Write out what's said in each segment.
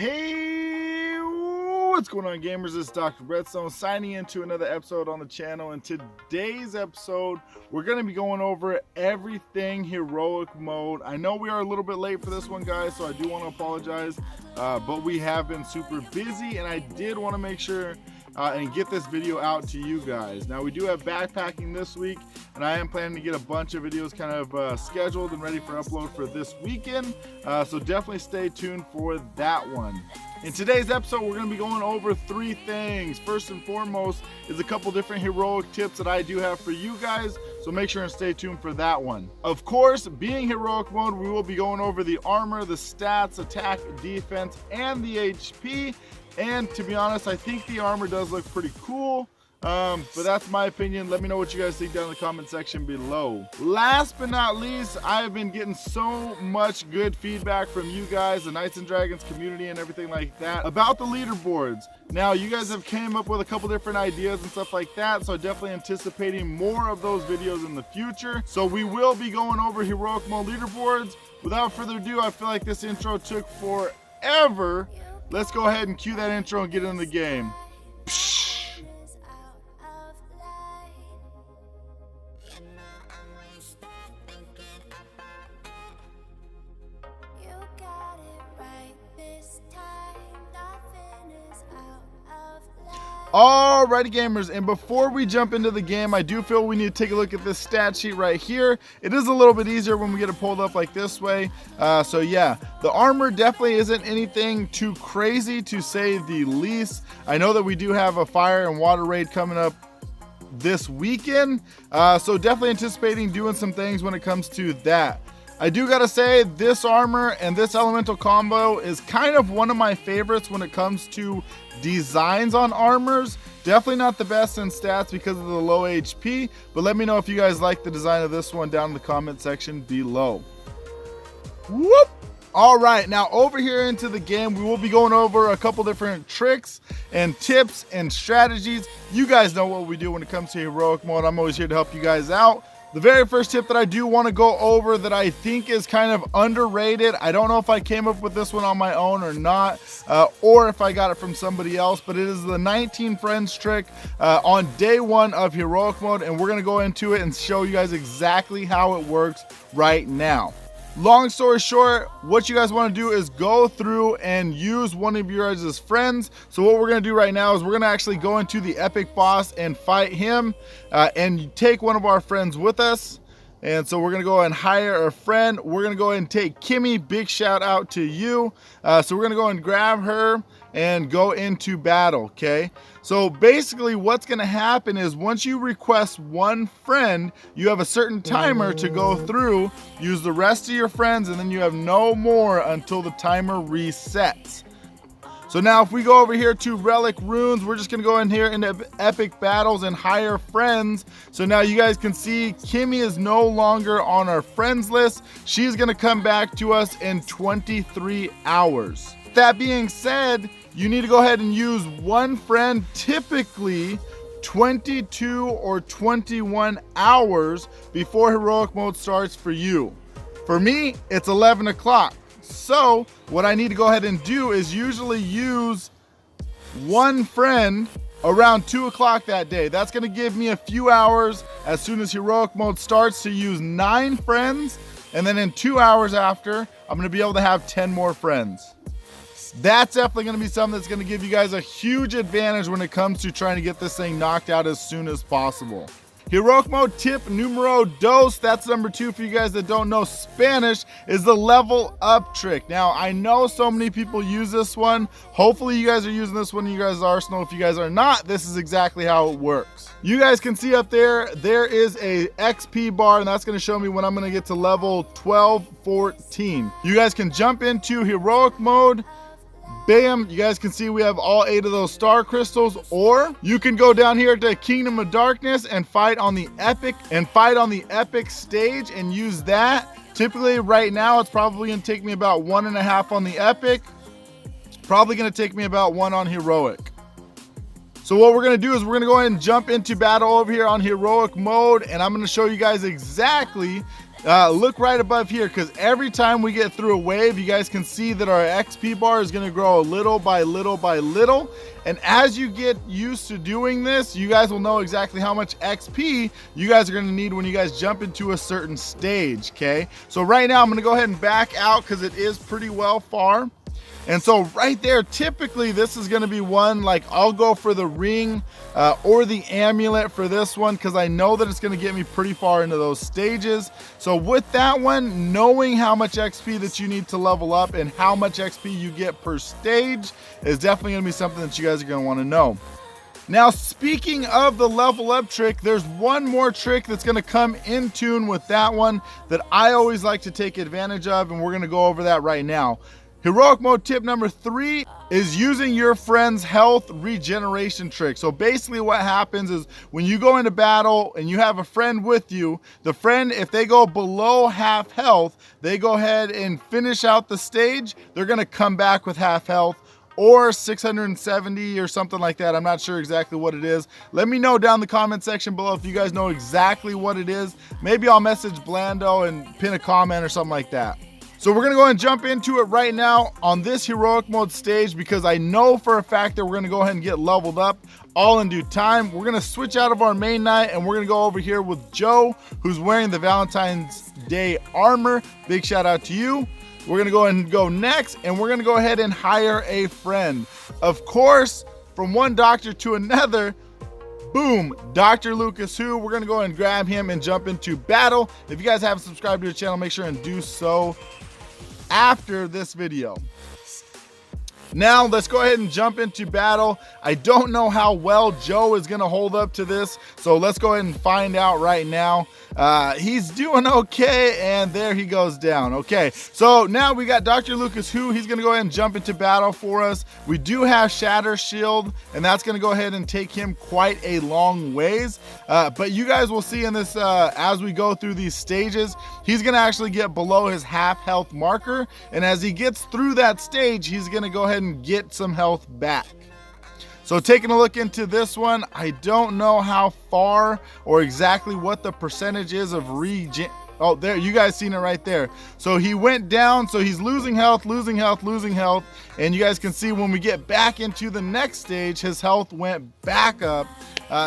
Hey, what's going on, gamers? It's Dr. Redstone signing into another episode on the channel. In today's episode, we're going to be going over everything heroic mode. I know we are a little bit late for this one, guys, so I do want to apologize, but we have been super busy, and I did want to make sure and get this video out to you guys. Now, we do have backpacking this week, and I am planning to get a bunch of videos kind of scheduled and ready for upload for this weekend, so definitely stay tuned for that one. In today's episode, we're going to be going over three things. First and foremost is a couple different heroic tips that I do have for you guys, so make sure and stay tuned for that one. Of course, being heroic mode, we will be going over the armor, the stats, attack, defense, and the HP. And to be honest, I think the armor does look pretty cool, but that's my opinion. Let me know what you guys think down in the comment section below. Last but not least, I have been getting so much good feedback from you guys, the Knights and Dragons community and everything like that, about the leaderboards. Now, you guys have came up with a couple different ideas and stuff like that, so definitely anticipating more of those videos in the future. So we will be going over heroic mode leaderboards. Without further ado, I feel like this intro took forever. Let's go ahead and cue that intro and get in the game. Alrighty, gamers, and before we jump into the game, I do feel we need to take a look at this stat sheet right here. It is a little bit easier when we get it pulled up like this way. So yeah, the armor definitely isn't anything too crazy, to say the least. I know that we do have a fire and water raid coming up this weekend, so definitely anticipating doing some things when it comes to that. I do gotta say, this armor and this elemental combo is kind of one of my favorites when it comes to designs on armors. Definitely not the best in stats because of the low HP, but let me know if you guys like the design of this one down in the comment section below. Whoop! All right, now over here into the game, we will be going over a couple different tricks and tips and strategies. You guys know what we do when it comes to heroic mode. I'm always here to help you guys out. The very first tip that I do want to go over that I think is kind of underrated, I don't know if I came up with this one on my own or not, or if I got it from somebody else, but it is the 19 friends trick on day one of heroic mode, and we're going to go into it and show you guys exactly how it works right now. Long story short, what you guys want to do is go through and use one of your guys' friends. So what we're going to do right now is we're going to actually go into the epic boss and fight him, and take one of our friends with us. And so we're going to go and hire a friend. We're going to go ahead and take Kimmy. Big shout out to you. So we're going to go and grab her and go into battle, okay? So basically what's going to happen is once you request one friend, you have a certain timer to go through, use the rest of your friends, and then you have no more until the timer resets. So now if we go over here to relic runes, we're just going to go in here into epic battles and hire friends. So now you guys can see Kimmy is no longer on our friends list. She's going to come back to us in 23 hours. That being said, you need to go ahead and use one friend, typically 22 or 21 hours before heroic mode starts for you. For me, it's 11 o'clock. So what I need to go ahead and do is usually use one friend around 2 o'clock that day. That's going to give me a few hours as soon as heroic mode starts to use 9 friends. And then in 2 hours after, I'm going to be able to have 10 more friends. That's definitely going to be something that's going to give you guys a huge advantage when it comes to trying to get this thing knocked out as soon as possible. Heroic mode tip numero dos, that's number 2 for you guys that don't know Spanish, is the level up trick. Now, I know so many people use this one. Hopefully you guys are using this one in your guys' arsenal. If you guys are not, this is exactly how it works. You guys can see up there is a XP bar, and that's going to show me when I'm going to get to level 12, 14. You guys can jump into heroic mode. Bam, you guys can see we have all 8 of those star crystals, or you can go down here to Kingdom of Darkness and fight on the epic stage and use that. Typically right now it's probably going to take me about 1.5 on the epic. It's probably going to take me about 1 on heroic. So what we're going to do is we're going to go ahead and jump into battle over here on heroic mode, and I'm going to show you guys exactly look right above here, because every time we get through a wave, you guys can see that our XP bar is going to grow little by little by little. And as you get used to doing this, you guys will know exactly how much XP you guys are going to need when you guys jump into a certain stage, okay? So right now I'm going to go ahead and back out because it is pretty well far. And so right there, typically this is going to be one, like I'll go for the ring or the amulet for this one, because I know that it's going to get me pretty far into those stages. So with that one, knowing how much XP that you need to level up and how much XP you get per stage is definitely going to be something that you guys are going to want to know. Now, speaking of the level up trick, there's one more trick that's going to come in tune with that one that I always like to take advantage of, and we're going to go over that right now. Heroic mode tip number 3 is using your friend's health regeneration trick. So basically what happens is when you go into battle and you have a friend with you, the friend, if they go below half health, they go ahead and finish out the stage. They're going to come back with half health or 670 or something like that. I'm not sure exactly what it is. Let me know down in the comment section below if you guys know exactly what it is. Maybe I'll message Blando and pin a comment or something like that. So we're gonna go ahead and jump into it right now on this heroic mode stage, because I know for a fact that we're gonna go ahead and get leveled up all in due time. We're gonna switch out of our main knight and we're gonna go over here with Joe, who's wearing the Valentine's Day armor. Big shout out to you. We're gonna go ahead and go next, and we're gonna go ahead and hire a friend. Of course, from one doctor to another, boom, Dr. Lucas Who. We're gonna go ahead and grab him and jump into battle. If you guys haven't subscribed to the channel, make sure and do so after this video. Now let's go ahead and jump into battle. I don't know how well Joe is gonna hold up to this, so let's go ahead and find out right now. He's doing okay, and there he goes down. Okay, so now we got Dr. Lucas Who. He's gonna go ahead and jump into battle for us. We do have Shatter Shield, and that's gonna go ahead and take him quite a long ways. But you guys will see in this, as we go through these stages, he's gonna actually get below his half health marker, and as he gets through that stage, he's gonna go ahead and get some health back. So taking a look into this one, I don't know how far or exactly what the percentage is of regen. Oh, there, you guys seen it right there. So he went down, so he's losing health, losing health, losing health. And you guys can see when we get back into the next stage, his health went back up.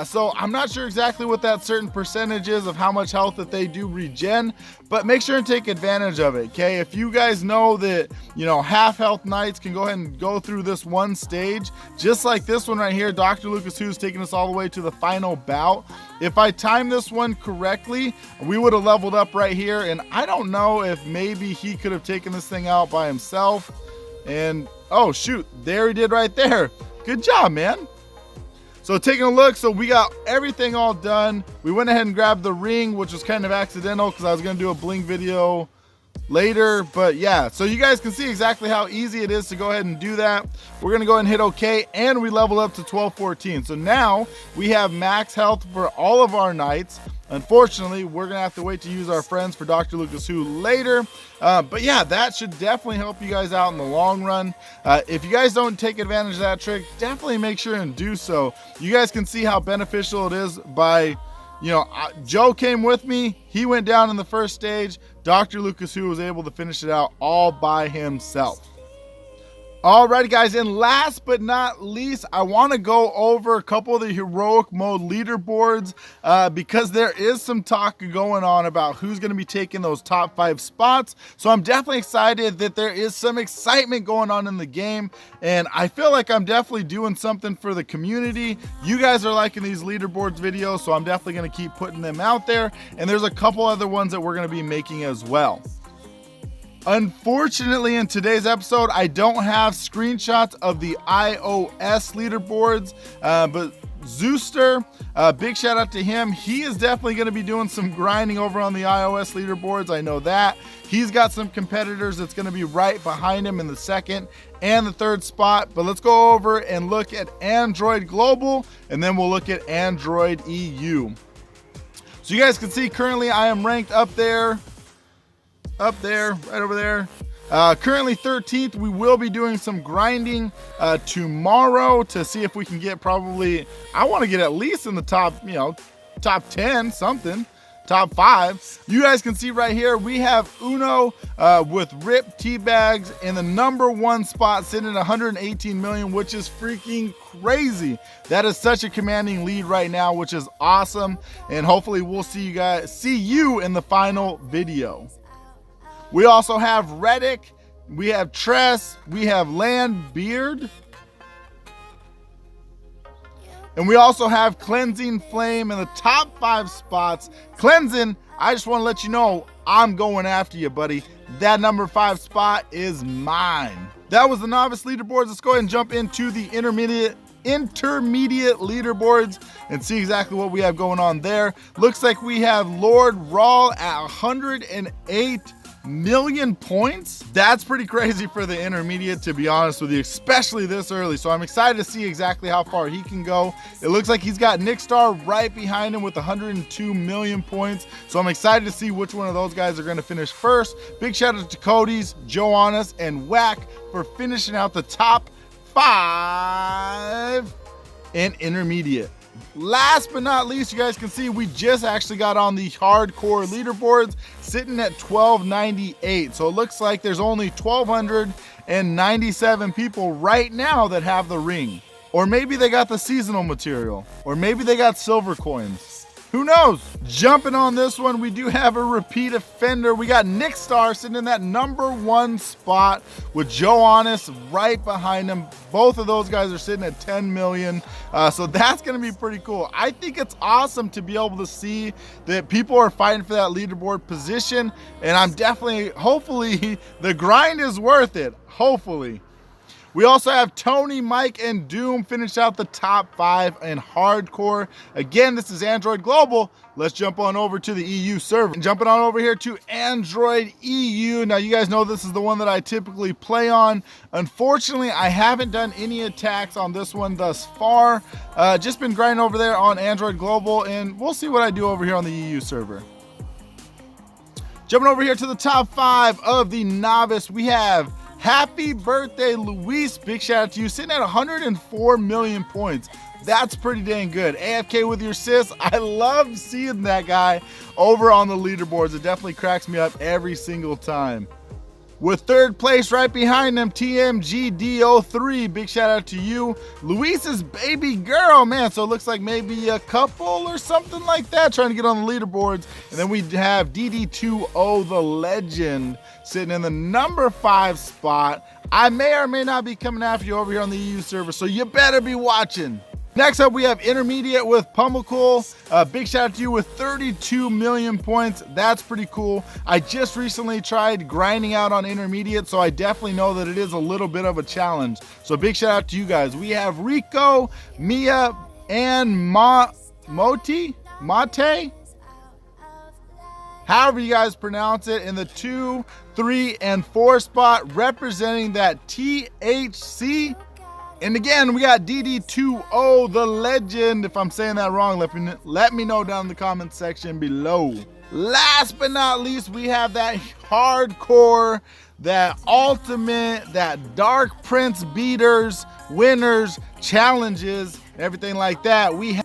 So I'm not sure exactly what that certain percentage is of how much health that they do regen, but make sure and take advantage of it, okay? If you guys know that, you know, half health knights can go ahead and go through this one stage, just like this one right here, Dr. Lucas Who's taking us all the way to the final bout. If I timed this one correctly, we would have leveled up right here, and I don't know if maybe he could have taken this thing out by himself. And oh shoot, there he did right there. Good job, man. So taking a look, so we got everything all done. We went ahead and grabbed the ring, which was kind of accidental because I was gonna do a bling video later, but yeah, so you guys can see exactly how easy it is to go ahead and do that. We're gonna go ahead and hit OK, and we level up to 1214. So now we have max health for all of our knights. Unfortunately, we're gonna have to wait to use our friends for Dr. Lucas Who later, but yeah, that should definitely help you guys out in the long run. If you guys don't take advantage of that trick, definitely make sure and do so. You guys can see how beneficial it is by, you know, Joe came with me. He went down in the first stage. Dr. Lucas Who was able to finish it out all by himself. Alrighty guys, and last but not least, I want to go over a couple of the heroic mode leaderboards because there is some talk going on about who's going to be taking those top 5 spots. So I'm definitely excited that there is some excitement going on in the game, and I feel like I'm definitely doing something for the community. You guys are liking these leaderboards videos, so I'm definitely going to keep putting them out there, and there's a couple other ones that we're going to be making as well. Unfortunately, in today's episode, I don't have screenshots of the iOS leaderboards, but Zooster, big shout out to him. He is definitely going to be doing some grinding over on the iOS leaderboards. I know that. He's got some competitors that's going to be right behind him in the second and the third spot. But let's go over and look at Android Global, and then we'll look at Android EU. So you guys can see currently I am ranked up there, right over there. Currently 13th. We will be doing some grinding tomorrow to see if we can get probably, I want to get at least in the top, you know, top 10, something. top 5. You guys can see right here, we have Uno with Rip Teabags in the #1 spot, sitting at 118 million, which is freaking crazy. That is such a commanding lead right now, which is awesome. And hopefully we'll see you in the final video. We also have Reddick, we have Tress, we have Land Beard, and we also have Cleansing Flame in the top 5 spots. Cleansing, I just want to let you know, I'm going after you, buddy. That #5 spot is mine. That was the novice leaderboards. Let's go ahead and jump into the intermediate leaderboards and see exactly what we have going on there. Looks like we have Lord Rawl at 108 million points. That's pretty crazy for the intermediate, to be honest with you, especially this early. So I'm excited to see exactly how far he can go. It looks like he's got Nick Star right behind him with 102 million points. So I'm excited to see which one of those guys are going to finish first. Big shout out to Cody's, Joannis, and Whack for finishing out the top 5 in intermediate. Last but not least, you guys can see we just actually got on the hardcore leaderboards, sitting at 1298. So it looks like there's only 1,297 people right now that have the ring. Or maybe they got the seasonal material. Or maybe they got silver coins. Who knows? Jumping on this one, we do have a repeat offender. We got Nick Star sitting in that #1 spot with Joannis right behind him. Both of those guys are sitting at 10 million. So that's going to be pretty cool. I think it's awesome to be able to see that people are fighting for that leaderboard position. And I'm definitely, hopefully, the grind is worth it. Hopefully. We also have Tony, Mike, and Doom finish out the top 5 in hardcore. Again, this is Android Global. Let's jump on over to the EU server. Jumping on over here to Android EU. Now, you guys know this is the one that I typically play on. Unfortunately, I haven't done any attacks on this one thus far. Just been grinding over there on Android Global, and we'll see what I do over here on the EU server. Jumping over here to the top 5 of the novice, we have Happy Birthday, Luiz. Big shout out to you, sitting at 104 million points. That's pretty dang good. AFK with your sis. I love seeing that guy over on the leaderboards. It definitely cracks me up every single time. With 3rd place right behind him, TMGDO3. Big shout out to you. Luis's baby girl, man. So it looks like maybe a couple or something like that trying to get on the leaderboards. And then we have DD2O, the legend, sitting in the #5 spot. I may or may not be coming after you over here on the EU server, so you better be watching. Next up, we have intermediate with Pummelcool. Big shout out to you with 32 million points. That's pretty cool. I just recently tried grinding out on intermediate, so I definitely know that it is a little bit of a challenge. So big shout out to you guys. We have Rico, Mia, and Mate. However you guys pronounce it, in the 2, 3, and 4 spot, representing that THC. And again, we got DD2O, the legend. If I'm saying that wrong, let me know down in the comment section below. Last but not least, we have that hardcore, that ultimate, that Dark Prince beaters, winners, challenges, everything like that. We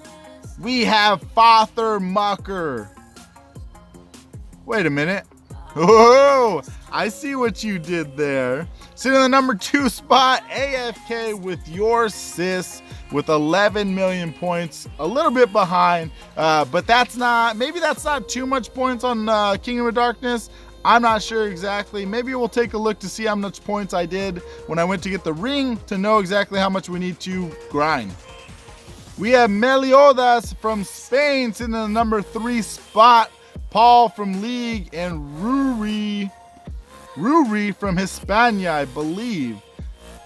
have Father Mucker. Wait a minute. Oh, I see what you did there. Sitting in the #2 spot, AFK with your sis with 11 million points, a little bit behind, but maybe that's not too much points on Kingdom of Darkness. I'm not sure exactly. Maybe we'll take a look to see how much points I did when I went to get the ring to know exactly how much we need to grind. We have Meliodas from Spain sitting in the #3 spot, Paul from League, and Ruri from Hispania, I believe.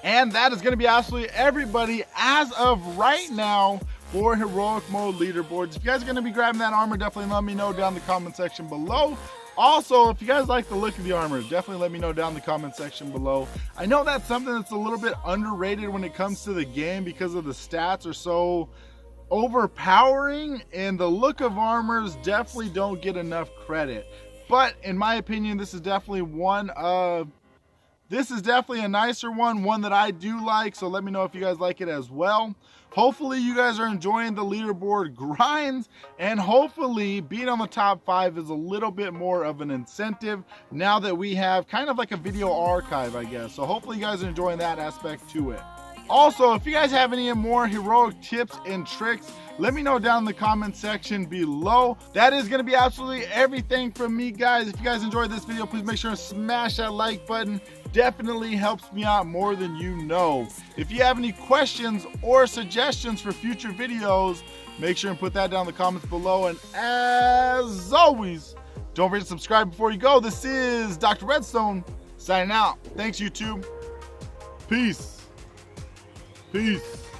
And that is going to be absolutely everybody as of right now for Heroic Mode Leaderboards. If you guys are going to be grabbing that armor, definitely let me know down in the comment section below. Also, if you guys like the look of the armor, definitely let me know down in the comment section below. I know that's something that's a little bit underrated when it comes to the game because of the stats are so overpowering, and the look of armors definitely don't get enough credit. But in my opinion, this is definitely one of This is definitely a nicer one that I do like, so let me know if you guys like it as well. Hopefully you guys are enjoying the leaderboard grinds, and hopefully being on the top 5 is a little bit more of an incentive now that we have kind of like a video archive, I guess. So hopefully you guys are enjoying that aspect to it. Also, if you guys have any more heroic tips and tricks, let me know down in the comment section below. That is going to be absolutely everything from me, guys. If you guys enjoyed this video, please make sure to smash that like button. Definitely helps me out more than you know. If you have any questions or suggestions for future videos, make sure and put that down in the comments below. And as always, don't forget to subscribe before you go. This is Dr. Redstone signing out. Thanks, YouTube. Peace. Peace.